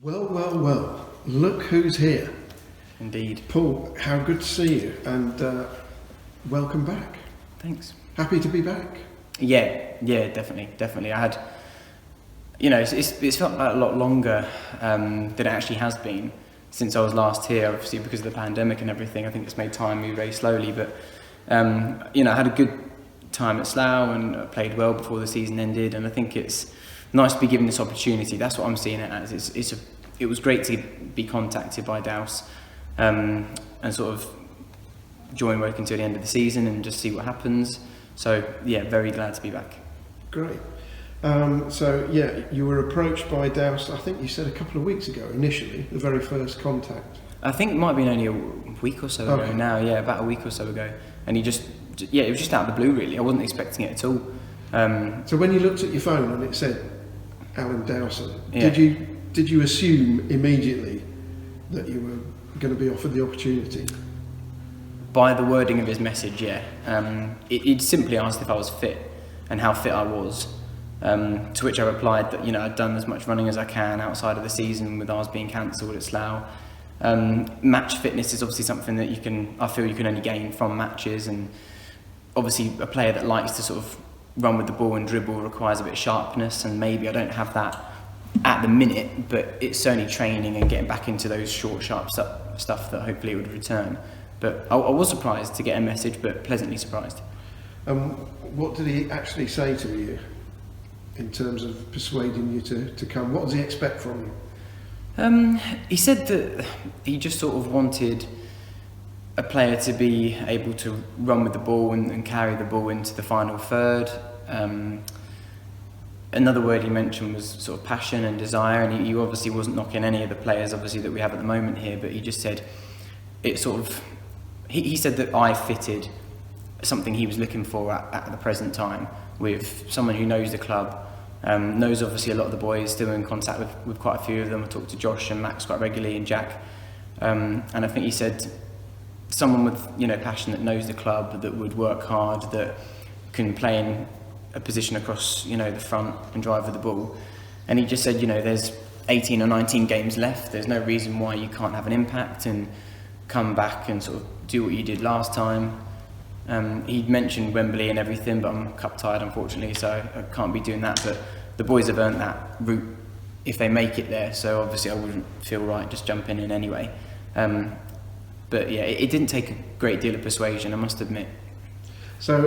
Well, well, well, look who's here. Indeed. Paul, how good to see you, and welcome back. Thanks. Happy to be back. Yeah, definitely. I had, it's felt like a lot longer than it actually has been since I was last here, obviously because of the pandemic and everything. I think it's made time move very slowly, but, I had a good time at Slough and played well before the season ended, and I think it's nice to be given this opportunity. That's what I'm seeing it as. It was great to be contacted by Douse and sort of join work until the end of the season and just see what happens. So yeah, very glad to be back. Great. You were approached by Douse, I think you said a couple of weeks ago initially, the very first contact. I think it might have been only a week or so ago now, about a week or so ago. And it was just out of the blue really. I wasn't expecting it at all. So when you looked at your phone and it said Alan Dowson, did you assume immediately that you were going to be offered the opportunity? By the wording of his message, yeah. He'd simply asked if I was fit and how fit I was, to which I replied that I'd done as much running as I can outside of the season with ours being cancelled at Slough. Match fitness is obviously something that I feel you can only gain from matches, and obviously a player that likes to sort of run with the ball and dribble requires a bit of sharpness, and maybe I don't have that at the minute, but it's certainly training and getting back into those short, sharp stuff that hopefully it would return. But I was surprised to get a message, but pleasantly surprised. What did he actually say to you in terms of persuading you to come? What does he expect from you? He said that he just sort of wanted a player to be able to run with the ball and carry the ball into the final third. Another word he mentioned was sort of passion and desire, and he obviously wasn't knocking any of the players obviously that we have at the moment here, but he just said it sort of, he said that I fitted something he was looking for at the present time, with someone who knows the club, knows obviously a lot of the boys, still in contact with quite a few of them. I talk to Josh and Max quite regularly, and Jack, and I think he said someone with passion, that knows the club, that would work hard, that can play in a position across the front and drive with the ball. And he just said there's 18 or 19 games left, there's no reason why you can't have an impact and come back and sort of do what you did last time. He'd mentioned Wembley and everything, but I'm cup tired unfortunately, so I can't be doing that. But the boys have earned that route if they make it there, so obviously I wouldn't feel right just jumping in anyway. But yeah, it didn't take a great deal of persuasion, I must admit. So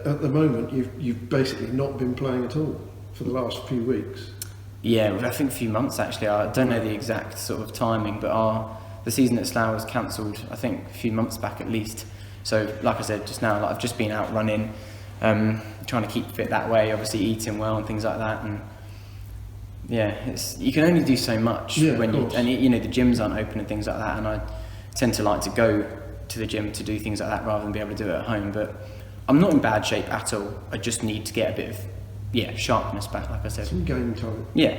at the moment you've basically not been playing at all for the last few weeks? Yeah, I think a few months actually. I don't know the exact sort of timing, but the season at Slough was cancelled I think a few months back at least. So like I said just now, I've just been out running, trying to keep fit that way, obviously eating well and things like that, and you can only do so much when the gyms aren't open and things like that, and I tend to like to go to the gym to do things like that rather than be able to do it at home. But I'm not in bad shape at all. I just need to get a bit of sharpness back, like I said. Some game time. Yeah.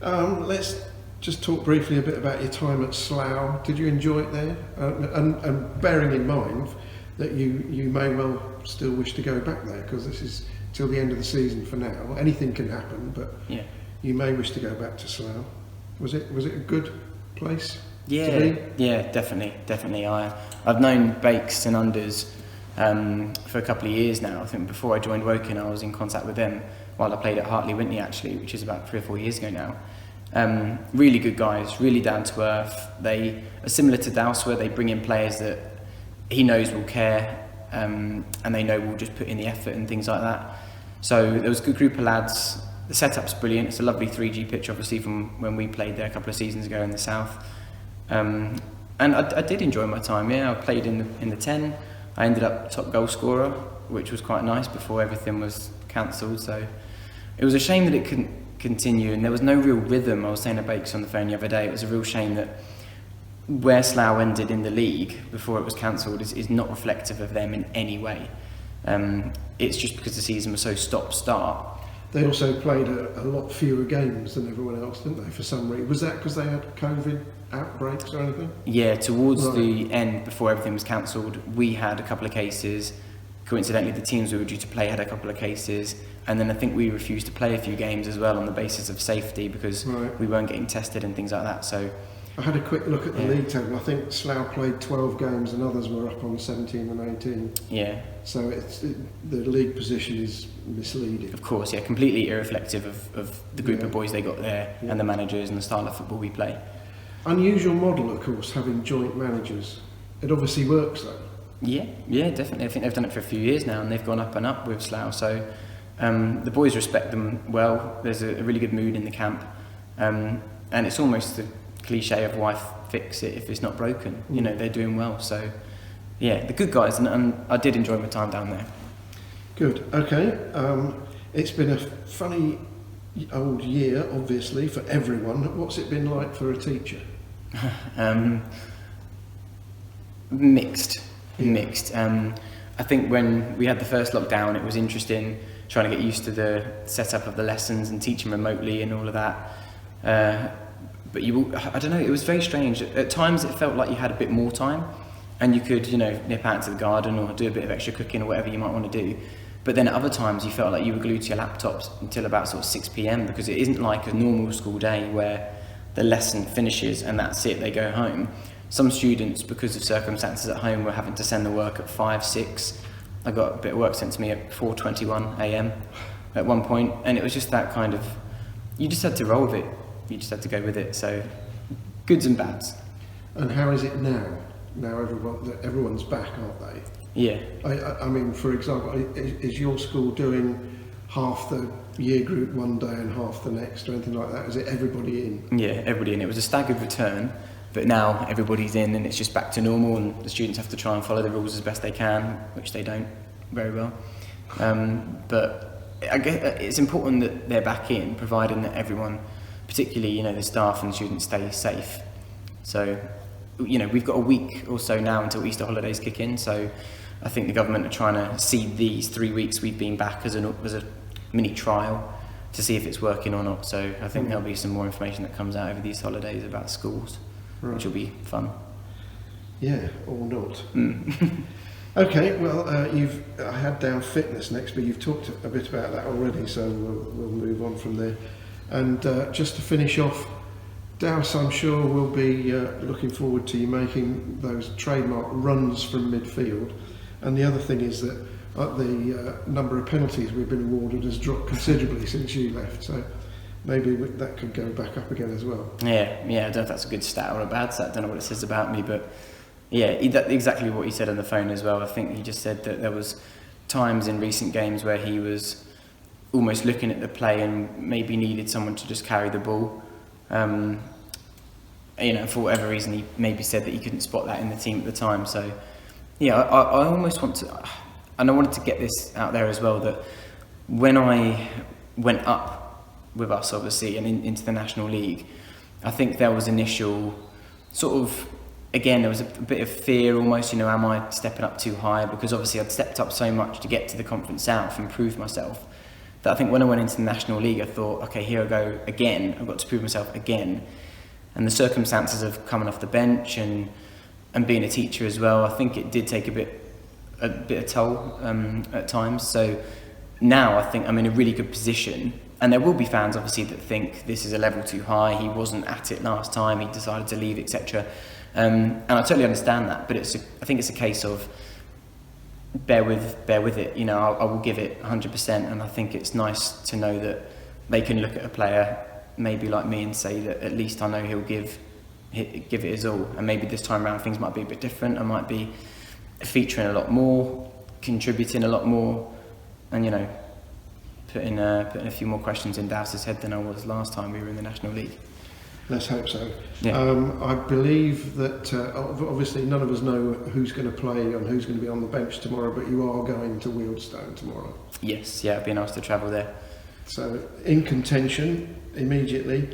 Let's just talk briefly a bit about your time at Slough. Did you enjoy it there? And bearing in mind that you may well still wish to go back there, because this is till the end of the season for now. Anything can happen, but you may wish to go back to Slough. Was it a good place? Yeah, definitely. I've known Bakes and Unders for a couple of years now. I think before I joined Woking, I was in contact with them while I played at Hartley Wintney actually, which is about 3 or 4 years ago now. Really good guys, really down to earth. They are similar to Douse, where they bring in players that he knows will care, and they know will just put in the effort and things like that. So there was a good group of lads. The setup's brilliant. It's a lovely 3G pitch, obviously, from when we played there a couple of seasons ago in the south. And I did enjoy my time. I played in the 10. I ended up top goal scorer, which was quite nice before everything was cancelled. So it was a shame that it couldn't continue, and there was no real rhythm. I was saying to Bakes on the phone the other day, it was a real shame that where Slough ended in the league before it was cancelled is not reflective of them in any way. It's just because the season was so stop-start. They also played a lot fewer games than everyone else, didn't they, for some reason? Was that because they had COVID outbreaks or anything? Yeah, towards the end, before everything was cancelled, we had a couple of cases. coincidentally the teams we were due to play had a couple of cases, and then I think we refused to play a few games as well on the basis of safety because we weren't getting tested and things like that. So I had a quick look at the league table. I think Slough played 12 games and others were up on 17 and 18. Yeah. So the league position is misleading. Of course, yeah, completely irreflective of the group of boys they got there and the managers and the style of football we play. Unusual model, of course, having joint managers. It obviously works though. Yeah, definitely. I think they've done it for a few years now and they've gone up and up with Slough. So the boys respect them well. There's a really good mood in the camp. And it's almost the cliche of why fix it if it's not broken. You know, they're doing well. So yeah, the good guys, and I did enjoy my time down there. Good, okay. It's been a funny old year, obviously, for everyone. What's it been like for a teacher? Mixed. I think when we had the first lockdown, it was interesting trying to get used to the setup of the lessons and teaching remotely and all of that. But I don't know, it was very strange. At times it felt like you had a bit more time and you could, nip out to the garden or do a bit of extra cooking or whatever you might want to do. But then at other times you felt like you were glued to your laptops until about sort of 6 p.m. because it isn't like a normal school day where the lesson finishes and that's it, they go home. Some students, because of circumstances at home, were having to send the work at 5, 6. I got a bit of work sent to me at 4:21 a.m. at one point, and it was just that kind of, you just had to roll with it. You just had to go with it. So, goods and bads. And how is it now? Now everyone's back, aren't they? Yeah. I mean, for example, is your school doing half the year group one day and half the next, or anything like that? Is it everybody in? Yeah, everybody in. It was a staggered return. But now everybody's in and it's just back to normal and the students have to try and follow the rules as best they can, which they don't very well. But I guess it's important that they're back in, providing that everyone, particularly the staff and the students, stay safe. So, we've got a week or so now until Easter holidays kick in. So I think the government are trying to see these 3 weeks we've been back as a mini trial to see if it's working or not. So I think there'll be some more information that comes out over these holidays about schools. Right. Which will be fun. Yeah, or not. Okay, well, I had down fitness next, but you've talked a bit about that already, so we'll move on from there. And just to finish off, Douse, I'm sure will be looking forward to you making those trademark runs from midfield. And the other thing is that the number of penalties we've been awarded has dropped considerably since you left. So maybe that could go back up again as well. Yeah, I don't know if that's a good stat or a bad stat. I don't know what it says about me, but yeah, exactly what he said on the phone as well. I think he just said that there was times in recent games where he was almost looking at the play and maybe needed someone to just carry the ball. For whatever reason, he maybe said that he couldn't spot that in the team at the time. So yeah, I almost want to, and I wanted to get this out there as well, that when I went up with us, obviously, and into the National League, I think there was initial sort of, again, there was a bit of fear almost, am I stepping up too high? Because obviously I'd stepped up so much to get to the Conference South and prove myself, that I think when I went into the National League, I thought, okay, here I go again, I've got to prove myself again. And the circumstances of coming off the bench and being a teacher as well, I think it did take a bit of toll at times. So now I think I'm in a really good position. And there will be fans, obviously, that think this is a level too high, he wasn't at it last time, he decided to leave, etc. And I totally understand that, but I think it's a case of bear with it. I will give it 100%, and I think it's nice to know that they can look at a player, maybe like me, and say that at least I know he'll give it his all. And maybe this time around things might be a bit different. I might be featuring a lot more, contributing a lot more, and putting a few more questions in Douse's head than I was last time we were in the National League. Let's hope so. Yeah. I believe that obviously none of us know who's going to play and who's going to be on the bench tomorrow, but you are going to Wealdstone tomorrow. Yes, yeah, it'd be nice to travel there. So in contention immediately,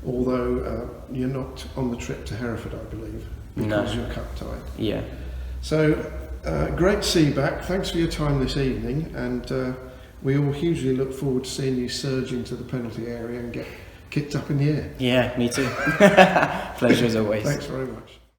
although you're not on the trip to Hereford, I believe, because you're cup tied. Yeah. So great to see you back. Thanks for your time this evening, and we all hugely look forward to seeing you surge into the penalty area and get kicked up in the air. Yeah, me too. Pleasure as always. Thanks very much.